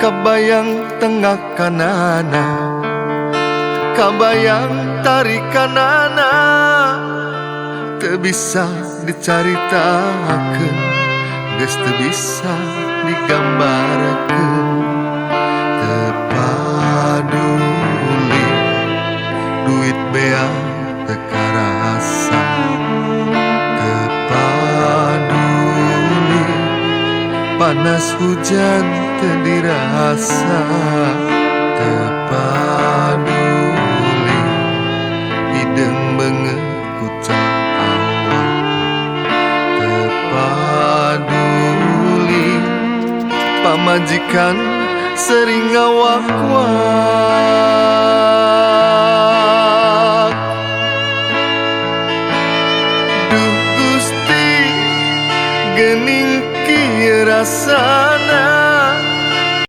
Kabayang tengah kanana, kabayang tarikanana, teu bisa dicaritakeun, geus teu bisa digambarkeun. Teu paduli duit bea teu karasa, teu paduli panas hujan teu dirasa, teu paduli hideung beungeut ku cangkawa, teu paduli pamajikan sering ngawak-wak.